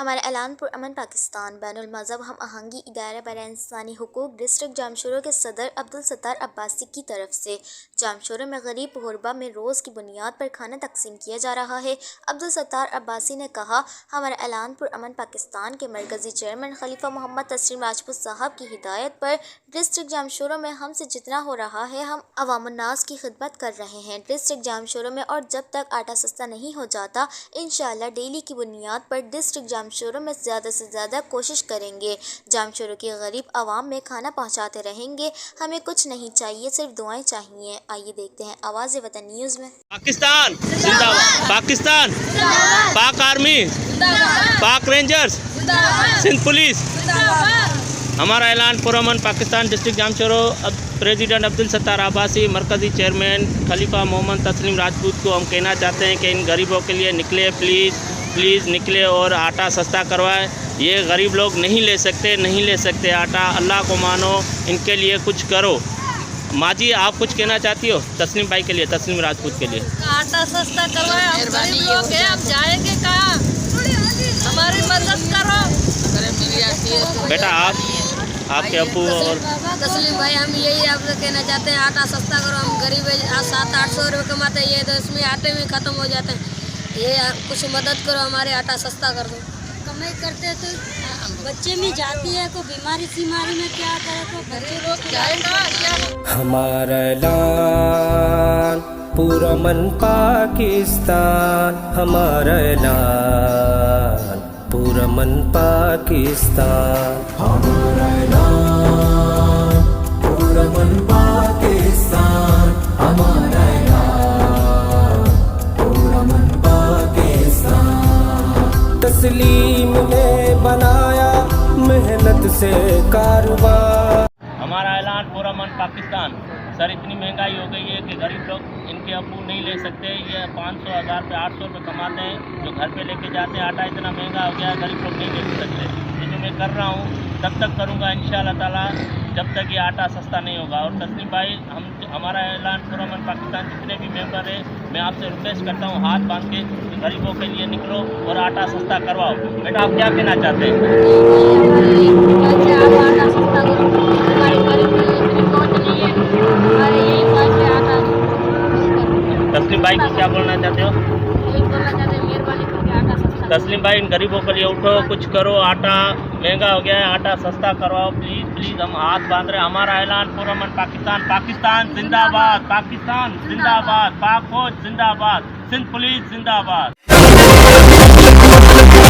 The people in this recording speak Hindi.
हमारा ऐलान पुरअमन पाकिस्तान बैनुल मज़हब हम आहंगी इदारा बराए इंसानी हुकूक डिस्ट्रिक्ट जामशोरो के सदर अब्दुल सत्तार अब्बासी की तरफ से जामशोरो में गरीब गुरबा में रोज़ की बुनियाद पर खाना तकसीम किया जा रहा है। अब्दुल सत्तार अब्बासी ने कहा, हमारा ऐलान पुरअमन पाकिस्तान के मरकज़ी चेयरमैन खलीफा मोहम्मद तस्लीम राजपूत साहब की हिदायत पर डिस्ट्रिक्ट जामशोरो में हमसे जितना हो रहा है हम अवामुन्नास की खिदमत कर रहे हैं डिस्ट्रिक्ट जामशोरो में, और जब तक आटा सस्ता नहीं हो जाता इंशाअल्लाह डेली की बुनियाद पर डिस्ट्रिक्ट जामशोरो में ज़्यादा से ज़्यादा कोशिश करेंगे। जामशोरो की गरीब आवाम में खाना पहुँचाते रहेंगे। हमें कुछ नहीं चाहिए, सिर्फ दुआएं चाहिए। आइए देखते हैं आवाज़ वतन न्यूज़ में। पाकिस्तान जिंदाबाद, पाकिस्तान, पाक आर्मी, पाक रेंजर्स, सिंध पुलिस। हमारा ऐलान पुरअमन पाकिस्तान डिस्ट्रिक्ट जामशोरो प्रेसिडेंट अब्दुल सत्तार अब्बासी, मरकज़ी चेयरमैन खलीफा मोहम्मद तस्लीम राजपूत को हम कहना चाहते हैं कि इन गरीबों के लिए निकले, प्लीज़ निकले और आटा सस्ता करवाएं। ये गरीब लोग नहीं ले सकते आटा। अल्लाह को मानो, इनके लिए कुछ करो। माँ जी, आप कुछ कहना चाहती हो तस्लीम भाई के लिए, तस्लीम राजपूत के लिए? आटा सस्ता करवाएं। हम गरीब लोग हैं, हम जाएंगे कहाँ? हमारी मदद करो। बेटा आपके अब्बू और तस्लीम भाई, हम यही आपसे कहना चाहते हैं, आटा सस्ता करो। हम गरीब 700-800 रुपये कमाते हैं, ये तो इसमें आटे में ख़त्म हो जाते हैं। ये कुछ मदद करो, हमारे आटा सस्ता कर दो। कमाई करते तो बच्चे में जाती है, को बीमारी में क्या करे, तो बच्चे लोग जाएगा। हमारा ऐलान पुरअमन पाकिस्तान, हमारा ऐलान पुरअमन पाकिस्तान, हमारा ऐलान पुरअमन पाकिस्तान, हमारा ऐलान पुरअमन पाकिस्तान। तस्लीम ने बनाया मेहनत से कारोबार। हमारा ऐलान पुरअमन पाकिस्तान। सर, इतनी महंगाई हो गई है कि गरीब लोग इनके अब्बू नहीं ले सकते। ये 500, 1000 रुपये, 800 रुपये कमाते हैं, जो घर पे लेके जाते हैं। आटा इतना महंगा हो गया है, गरीब लोग नहीं ले सकते। ये जो मैं कर रहा हूँ तब तक करूँगा इंशाअल्लाह ताला, जब तक ये आटा सस्ता नहीं होगा। और तस्लीम भाई, हमारा ऐलान पुरअमन पाकिस्तान जितने भी मेंबर हैं, मैं आपसे रिक्वेस्ट करता हूँ, हाथ बांध के गरीबों के लिए निकलो और आटा सस्ता करवाओ। बेटा, आप क्या कहना चाहते हैं? तस्लीम भाई को क्या बोलना चाहते हो? तस्लीम भाई, इन गरीबों के लिए उठो, कुछ करो। आटा महंगा हो गया है, आटा सस्ता करवाओ प्लीज़। हम हाथ बांध रहे हैं। हमारा ऐलान पुरअमन पाकिस्तान, पाकिस्तान जिंदाबाद, पाकिस्तान जिंदाबाद, पाक फौज जिंदाबाद, सिंध पुलिस जिंदाबाद।